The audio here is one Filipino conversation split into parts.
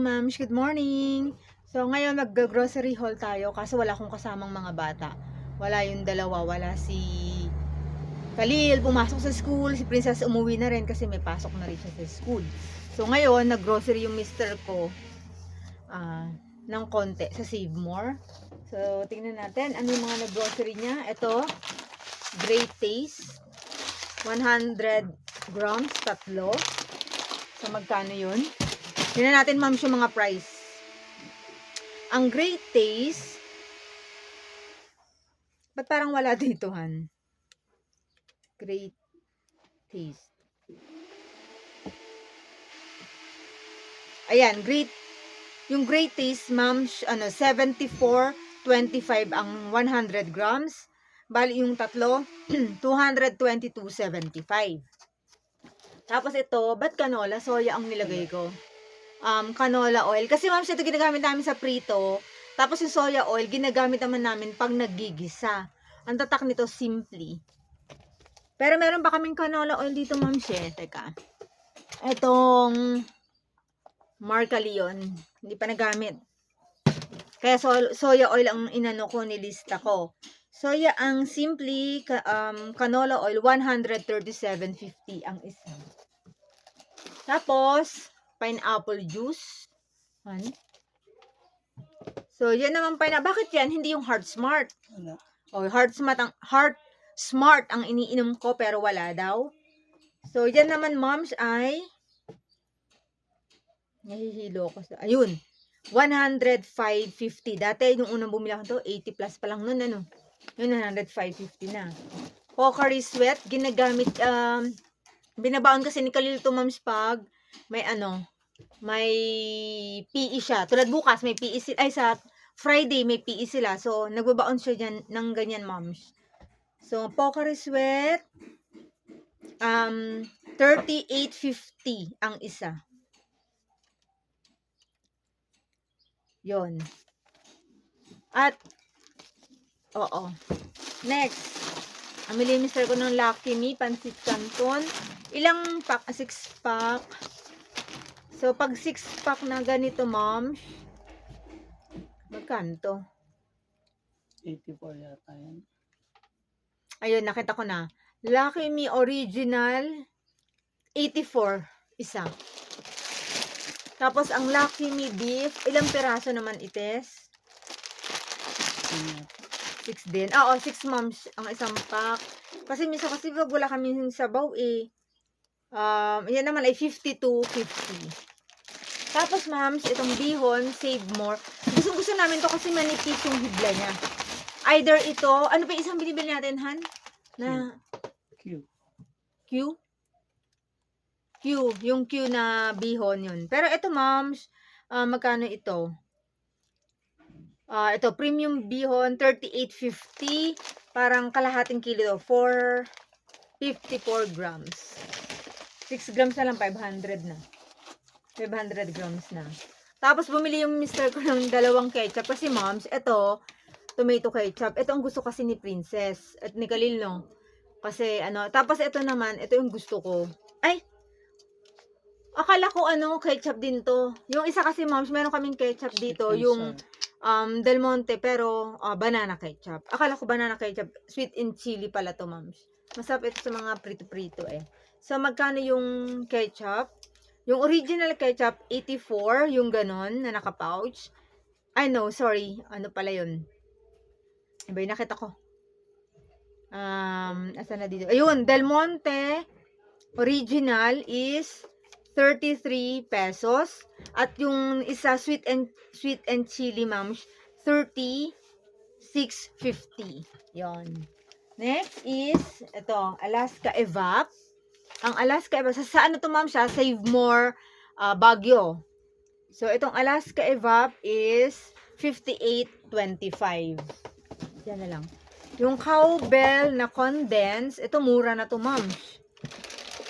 ma'am. Good morning. So, ngayon mag-grocery haul tayo kasi wala akong kasamang mga bata. Wala yung dalawa. Wala si Khalil, pumasok sa school. Si Princess umuwi na rin kasi may pasok na rin siya sa school. So, ngayon, nag-grocery yung mister ko ng konti sa Save More. So, tingnan natin ano yung mga nag-grocery niya. Ito, Great Taste. 100 grams, tatlo. So, magkano yun? Tingnan natin, ma'am, yung mga price. Ang Great Taste, ba't parang wala dito, Han? Great Taste. Ayan, yung Great Taste, ma'am, 74.25 ang 100 grams. Bali, yung tatlo, 222.75. Tapos ito, ba't canola? Soya ang nilagay ko. Canola oil. Kasi ma'am, ito ginagamit namin sa prito. Tapos yung soya oil, ginagamit naman namin pag naggigisa. Ang tatak nito, Simply. Pero meron pa kaming canola oil dito, ma'am, teka. Itong Marca Leon. Hindi pa nagamit. Kaya soya oil ang inano ko, nilista ko. Soya ang Simply canola oil, 137.50 ang isa. Tapos, pineapple juice. So, yan naman bakit yan? Hindi yung Heart Smart. O, Heart Smart ang iniinom ko pero wala daw. So, yan naman, moms, ay nahihilo ko sa, ayun, 105.50. Dati, yung unang bumili ako to, 80 plus pa lang nun, ano. Yun, 105.50 na. Pocari Sweat, ginagamit, binabaon kasi ni Khalil to, moms, pag may PE siya. Tulad bukas, may PE sila. Ay, sa Friday, may PE sila. So, nagbabaon siya dyan ng ganyan, moms. So, Pocari Sweat, 38.50 ang isa. Yon. At, oo. Next, amili mister ko ng Lucky Me, Pansit Canton. Ilang pack? 6 pack. So, pag 6 pack na ganito, moms, magkano to? 84 yata yan. Ayun, nakita ko na. Lucky Me Original, 84 isa. Tapos, ang Lucky Me Beef, ilang piraso naman ites? 6 din. Oo, 6 moms ang isang pack. Kasi minsan kasi wala kami sabaw eh. Yan naman ay 52.50. Tapos, moms, itong bihon, Save More. Gusto namin to kasi manipis yung hibla niya. Either ito, ano pa isang binibili natin, Han? Na Q. Yung Q na bihon yun. Pero ito, moms, magkano ito? Ito, premium bihon, 38.50. Parang kalahating kilo, 54 grams. 6 grams na lang, 500 na. 500 grams na. Tapos, bumili yung mister ko ng dalawang ketchup. Kasi, moms, ito, tomato ketchup. Ito ang gusto kasi ni Princess. At ni Khalil, no? Kasi, tapos ito naman, ito yung gusto ko. Ay! Akala ko, ketchup din to. Yung isa kasi, moms, meron kaming ketchup dito. Yung, Del Monte, pero, banana ketchup. Akala ko banana ketchup. Sweet and chili pala to, moms. Masarap ito sa mga prito-prito, eh. So, magkano yung ketchup? Yung original ketchup, 84, yung ganon, na naka-pouch. Ay, no, sorry. Ano pala yun? Iba yung nakita ko. Asan na dito? Ayun, Del Monte, original is 33 pesos. At yung isa, sweet and chili, moms, 36.50. Yon. Next is, ito, Alaska Evap. Ang Alaska Evap, sa ano to, ma'am, siya? Save More Baguio. So, itong Alaska Evap is 58.25. Yan na lang. Yung Cowbell na condense, ito mura na to, ma'am.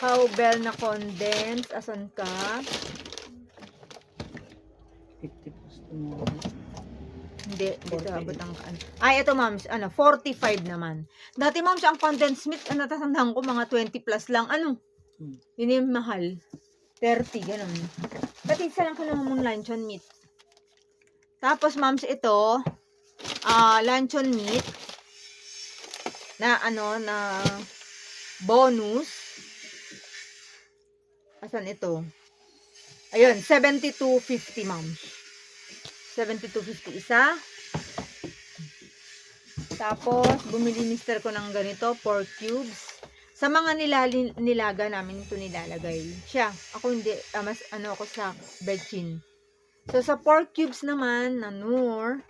Cowbell na condense, asan ka? 50 plus tomorrow. Hindi, dito abot ang ay, ito, ma'am, 45 naman. Dati, ma'am, ang condensed milk, natatandaan ko, mga 20 plus lang, yun yung mahal. 30, ganun. Pati isa lang ko naman mong luncheon meat. Tapos, moms, ito, luncheon meat na na bonus. Asan ito? Ayun, 72.50, moms. 72.50 isa. Tapos, bumili mister ko ng ganito, pork cubes. Sa mga nilaga namin ito nilalagay. Siya, ako hindi, mas ako sa bechin. So, sa pork cubes naman, na Noor,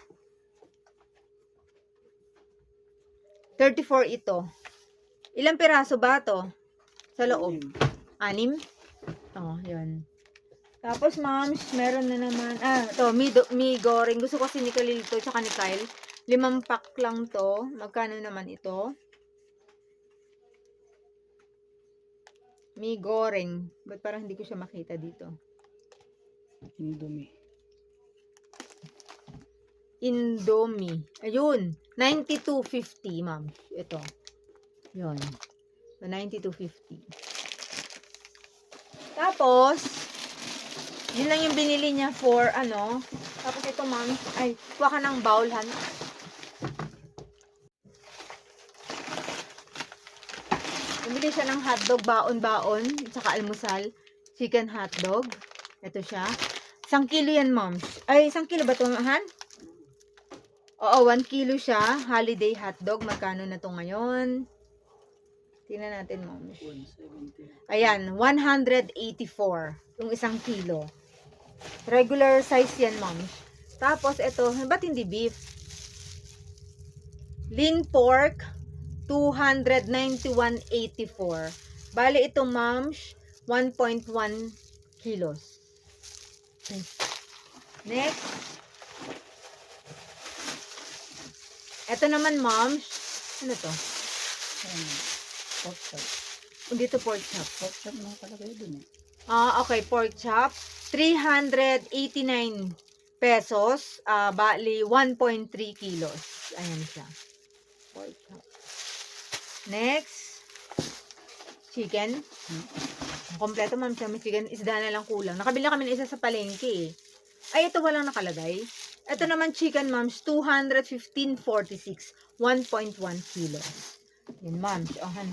34 ito. Ilang piraso ba to? Sa loob? 6? Oh, yun. Tapos, moms, meron na naman, ito, mi goreng. Gusto ko kasi ni Khalil to, tsaka ni Kyle. 5 pack lang to. Magkano naman ito? Mi goreng. Ba't parang hindi ko siya makita dito? Indomie. Ayun. 92.50, ma'am. Ito. Yun. So, 92.50. Tapos, yun lang yung binili niya for, Tapos ito, ma'am. Ay, kuha ka ng bowl, han. Bumili siya ng hotdog, baon-baon, tsaka almusal. Chicken hotdog. Ito siya. 1 kilo yan, ma'am. Ay, 1 kilo ba ito, han? Oo, 1 kilo siya. Holiday hotdog. Magkano na to ngayon? Tingnan natin, ma'am. 170. Ayan, 184. Yung 1 kilo. Regular size yan, ma'am. Tapos, ito, ba't hindi beef? Lean pork, 291.84. Bali, ito, ma'am, 1.1 kilos. Next. Ito naman, ma'am. Ano to? Pork chop. Dito, pork chop. Pork chop na kalagay dun eh. Okay, pork chop. 389 pesos. Bali, 1.3 kilos. Ayan siya. Pork chop. Next. Chicken. Kompleto, ma'am, siya. May chicken. Isda na lang kulang. Nakabili kami ng isa sa palengke eh. Ay, ito walang nakalagay. Ito naman chicken, ma'am, 215.46. 1.1 kilos. Yun, ma'am. Ohan.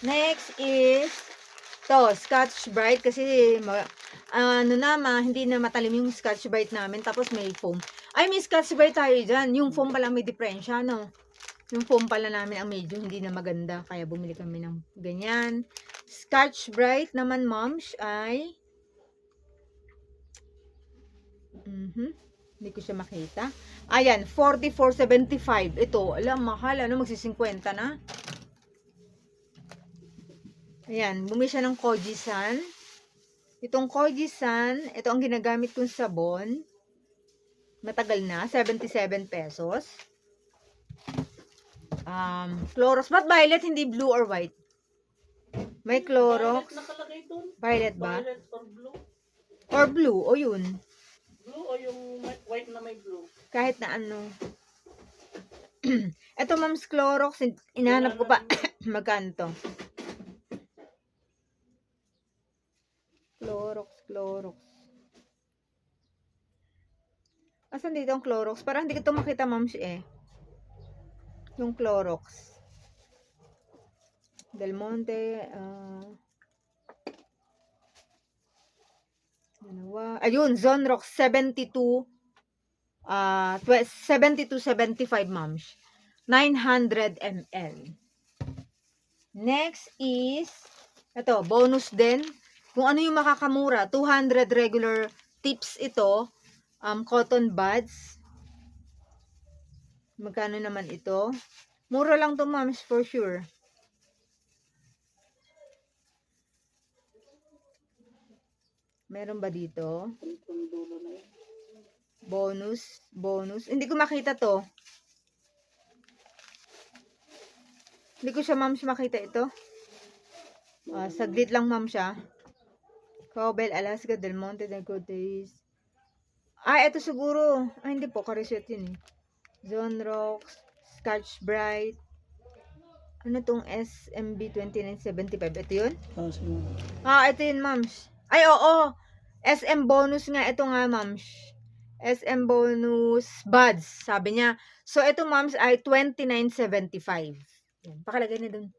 Next is to, Scotch Brite kasi hindi na matalim yung Scotch Brite namin tapos may foam. Ay, may Scotch Brite tayo dyan. Yung foam pala may diferensya, no? Yung foam pala namin ang medyo hindi na maganda kaya bumili kami ng ganyan. Scotch Brite naman, moms, ay hindi ko siya makita. Ayan, 44.75. Ito, alam, mahal. Magsi-50 na. Ayan, bumili siya ng Kojisan. Itong Kojisan, ito ang ginagamit kong sabon. Matagal na, 77 pesos. Clorox. Ba't violet, hindi blue or white? May Clorox. Violet nakalagay dun. Violet ba? Violet or blue. Or blue, o yun. Blue o yung white na may blue. Kahit na ano. Ito, ma'am's Clorox. Inahanap ko pa. Magkano to? Clorox. Asan dito ang Clorox? Parang hindi ko ito makita, ma'ams, eh. Yung Clorox. Del Monte. Ayun, Zonrox 72. 72.75, ma'ams. 900 ml. Next is, ito, bonus din. Kung ano yung makakamura, 200 regular tips ito. Cotton buds. Magkano naman ito? Mura lang to, moms, for sure. Meron ba dito? Bonus. Hindi ko makita to. Hindi ko siya, moms, makita ito. Saglit lang, ma'am, siya. Cowbell, Alaska, Del Monte, Del Cortez. Ito siguro. Hindi po, Kariswet yun eh. Zonrox, Scotch Brite. Ano tong SMB 2975? Ito yun? Sige. Ito yun, ma'ams. Ay, oo. SM bonus nga. Ito nga, ma'ams. SM bonus buds, sabi niya. So, ito, ma'ams, ay 2975. Yan, pakalagay na dun.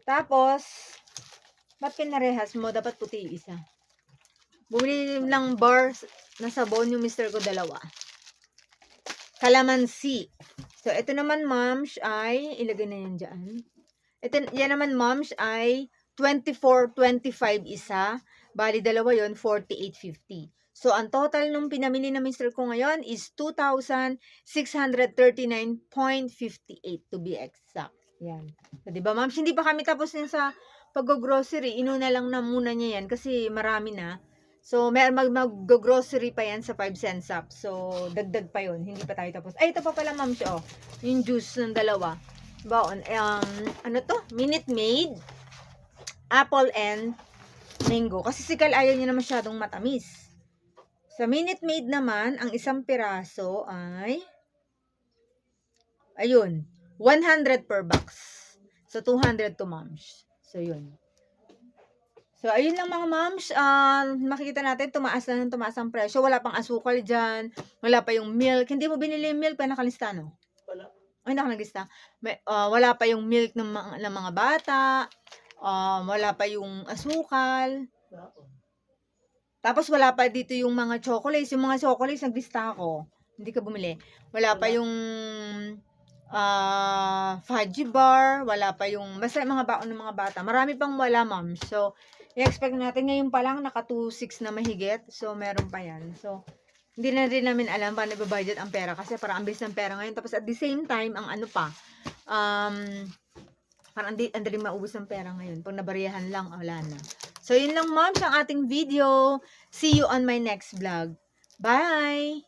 Tapos, ba't pinarehas mo? Dapat puti yung isa. Bumili ng bar na sabon yung mister ko, dalawa. Calamansi. So, ito naman, ma'ams, ay, ilagay na yan dyan. Ito, yan naman, ma'ams, ay 24.25 isa. Bali, dalawa yon 48.50. So, ang total nung pinamili na mister ko ngayon is 2,639.58 to be exact. Yan. So, diba, ma'ams, hindi pa kami tapos din sa pag-grocery. Inuna lang na muna niya yan kasi marami na. So, may mag-grocery pa yan sa 5 cents up. So, dagdag pa yon. Hindi pa tayo tapos. Ay, ito pa pala, ma'ams, oh. Yung juice ng dalawa. Baon, ano to? Minute Maid, apple and mango. Kasi si Kal ayaw niya na masyadong matamis. Sa Minute Maid naman, ang isang piraso ay, ayun, 100 per box. So, 200 to moms. So, yun. So, ayun lang mga moms. Makikita natin, tumaas na ng tumaas ang presyo. Wala pang asukal dyan. Wala pa yung milk. Hindi mo binili yung milk, pa nakalista, no? Wala. Ay, nakalista. Wala pa yung milk ng mga bata. Wala pa yung asukal. Tapos wala pa dito yung mga chocolates. Yung mga chocolates, naglista ako. Hindi ka bumili. Wala pa yung fudgy bar. Wala pa yung, basta mga baon ng mga bata. Marami pang wala, ma'am. So, i-expect natin ngayon pa lang, naka 2.6 na mahigit. So, meron pa yan. So, hindi na rin namin alam paano i-budget ang pera. Kasi parang ang bilis ng pera ngayon. Tapos at the same time, ang ano pa, parang ang daling maubos ng pera ngayon. Pag nabariyahan lang, wala na. So, yun lang, moms, ang ating video. See you on my next vlog. Bye!